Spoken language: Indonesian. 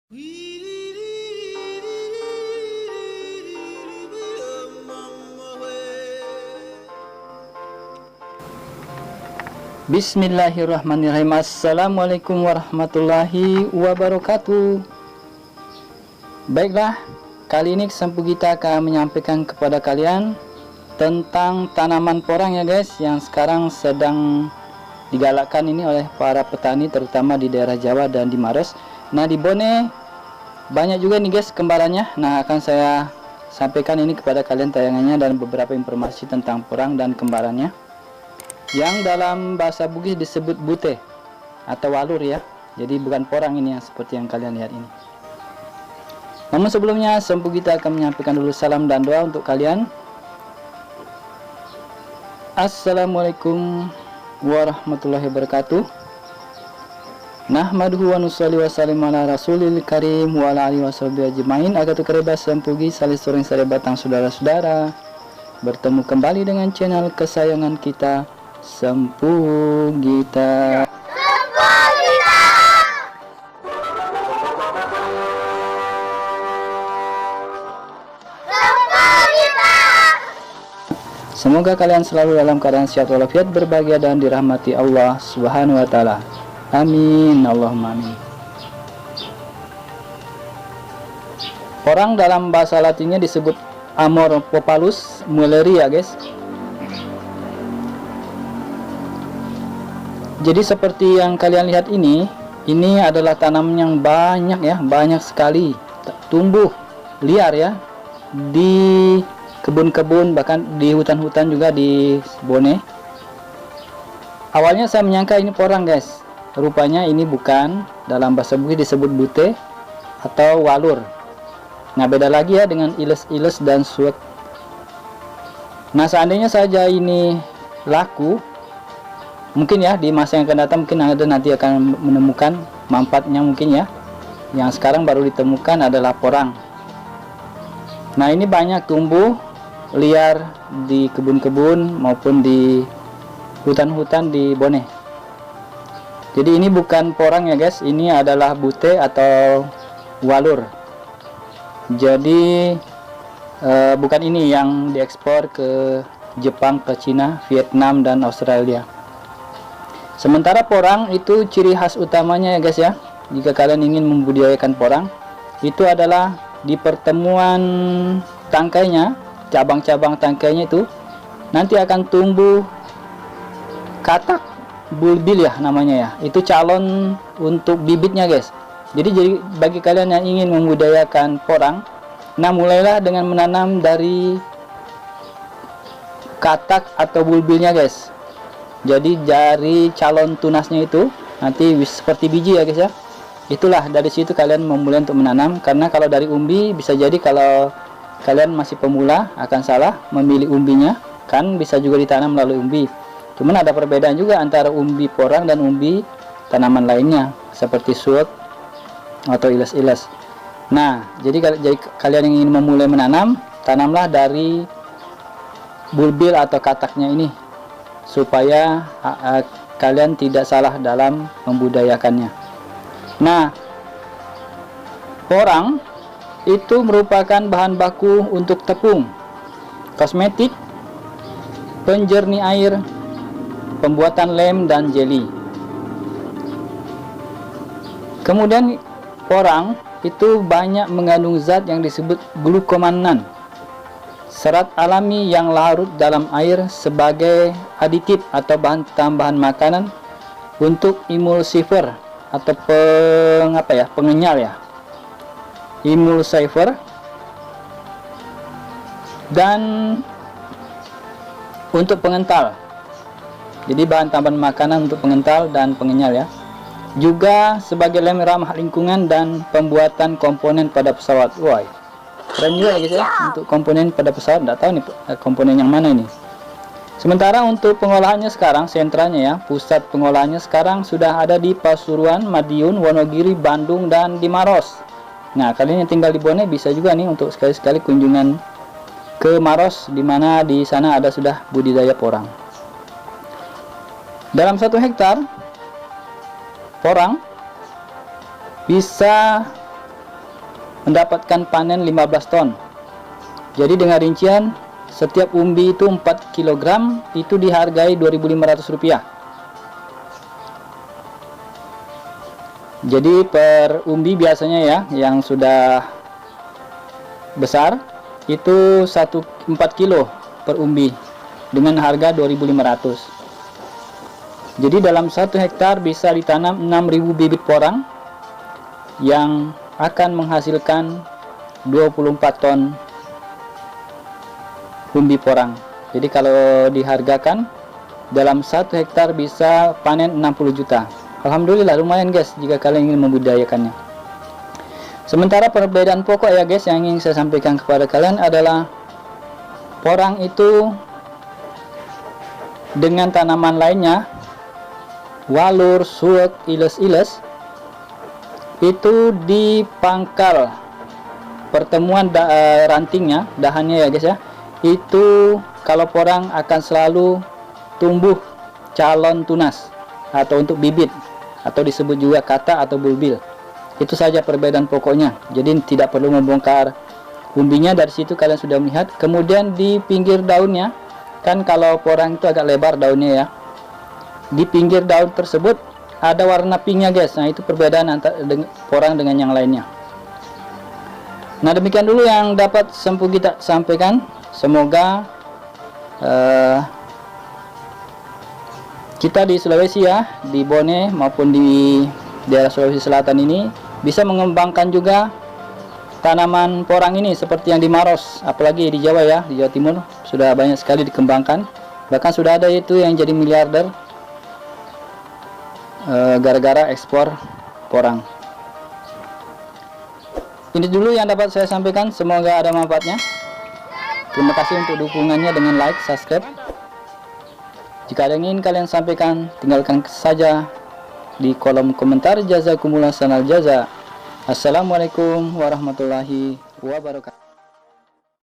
Bismillahirrahmanirrahim. Assalamualaikum warahmatullahi wabarakatuh. Baiklah, kali ini Sempu Gita akan menyampaikan kepada kalian tentang tanaman porang ya guys, yang sekarang sedang digalakkan ini oleh para petani terutama di daerah Jawa dan di Maros. Nah, di Bone banyak juga nih guys kembarannya. Nah, akan saya sampaikan ini kepada kalian tayangannya dan beberapa informasi tentang porang dan kembarannya, yang dalam bahasa Bugis disebut bute atau walur ya. Jadi bukan porang ini yang seperti yang kalian lihat ini. Namun sebelumnya Sempu Gita akan menyampaikan dulu salam dan doa untuk kalian. Assalamualaikum warahmatullahi wabarakatuh. Nahmaduhu wa nusalli wa sallim ala rasulil karim wa ala alihi wa sahbihi ajmain. Agatu kereba Sempu Gita salis sering sare batang saudara-saudara, bertemu kembali dengan channel kesayangan kita, Sempu Gita. Semoga kalian selalu dalam keadaan sehat walafiat, berbahagia dan dirahmati Allah Subhanahu wa taala. Amin, Allahumma amin. Porang dalam bahasa Latinnya disebut Amor Popalus Mulleri ya guys. Jadi seperti yang kalian lihat ini adalah tanaman yang banyak ya, banyak sekali tumbuh liar ya di kebun-kebun, bahkan di hutan-hutan juga di Bone. Awalnya saya menyangka ini porang guys, rupanya ini bukan. Dalam bahasa Bugis disebut bute atau walur. Nah, beda lagi ya dengan iles-iles dan suwek. Nah, seandainya saja ini laku, mungkin ya di masa yang akan datang mungkin ada nanti akan menemukan manfaatnya mungkin ya. Yang sekarang baru ditemukan adalah porang. Nah, ini banyak tumbuh liar di kebun-kebun maupun di hutan-hutan di Bone. Jadi ini bukan porang ya guys, ini adalah bute atau walur. Jadi bukan ini yang diekspor ke Jepang, ke Cina, Vietnam dan Australia. Sementara porang itu ciri khas utamanya ya guys ya, jika kalian ingin membudidayakan porang, itu adalah di pertemuan tangkainya, cabang-cabang tangkainya itu nanti akan tumbuh katak bulbil ya namanya ya. Itu calon untuk bibitnya guys. Jadi bagi kalian yang ingin membudidayakan porang, nah mulailah dengan menanam dari katak atau bulbilnya guys. Jadi dari calon tunasnya itu nanti seperti biji ya guys ya. Itulah dari situ kalian memulai untuk menanam, karena kalau dari umbi bisa jadi kalau kalian masih pemula akan salah memilih umbinya, kan bisa juga ditanam melalui umbi. Cuman ada perbedaan juga antara umbi porang dan umbi tanaman lainnya seperti suwek atau iles-iles. Nah, jadi kalian yang ingin memulai menanam, tanamlah dari bulbil atau kataknya ini supaya kalian tidak salah dalam membudayakannya. Nah, porang itu merupakan bahan baku untuk tepung, kosmetik, penjernih air, pembuatan lem dan jeli. Kemudian porang itu banyak mengandung zat yang disebut glukomanan, serat alami yang larut dalam air sebagai aditif atau bahan tambahan makanan untuk emulsifier atau pengenyal ya, emulsifier, dan untuk pengental. Jadi bahan tambahan makanan untuk pengental dan pengenyal ya. Juga sebagai lem ramah lingkungan dan pembuatan komponen pada pesawat. Wah, keren juga ya guys ya untuk komponen pada pesawat. Nggak tahu nih komponen yang mana ini. Sementara untuk pengolahannya sekarang, sentranya ya, pusat pengolahannya sekarang sudah ada di Pasuruan, Madiun, Wonogiri, Bandung, dan di Maros. Nah, kalian yang tinggal di Bone bisa juga nih untuk sekali-sekali kunjungan ke Maros, di mana di sana ada sudah budidaya porang. Dalam 1 hektar porang bisa mendapatkan panen 15 ton. Jadi dengan rincian setiap umbi itu 4 kg itu dihargai Rp2.500. Jadi per umbi biasanya ya yang sudah besar itu 4 kilo per umbi dengan harga 2.500. Jadi dalam 1 hektar bisa ditanam 6.000 bibit porang yang akan menghasilkan 24 ton umbi porang. Jadi kalau dihargakan dalam 1 hektar bisa panen 60 juta. Alhamdulillah lumayan guys jika kalian ingin membudidayakannya. Sementara perbedaan pokok ya guys yang ingin saya sampaikan kepada kalian adalah porang itu dengan tanaman lainnya, walur, suwek, iles-iles, itu di pangkal pertemuan rantingnya, dahannya ya guys ya, itu kalau porang akan selalu tumbuh calon tunas atau untuk bibit, atau disebut juga kata atau bulbil. Itu saja perbedaan pokoknya. Jadi tidak perlu membongkar umbinya, dari situ kalian sudah melihat. Kemudian di pinggir daunnya, kan kalau porang itu agak lebar daunnya ya, di pinggir daun tersebut ada warna pinknya guys. Nah itu perbedaan antara porang dengan yang lainnya. Nah demikian dulu yang dapat sempu kita sampaikan. Semoga kita di Sulawesi ya, di Bone maupun di daerah Sulawesi Selatan ini bisa mengembangkan juga tanaman porang ini seperti yang di Maros, apalagi di Jawa ya, di Jawa Timur sudah banyak sekali dikembangkan. Bahkan sudah ada itu yang jadi miliarder gara-gara ekspor porang. Ini dulu yang dapat saya sampaikan, semoga ada manfaatnya. Terima kasih untuk dukungannya dengan like, subscribe. Jika ada yang ingin kalian sampaikan, tinggalkan saja di kolom komentar. Jazakumullah sanal jaza. Assalamualaikum warahmatullahi wabarakatuh.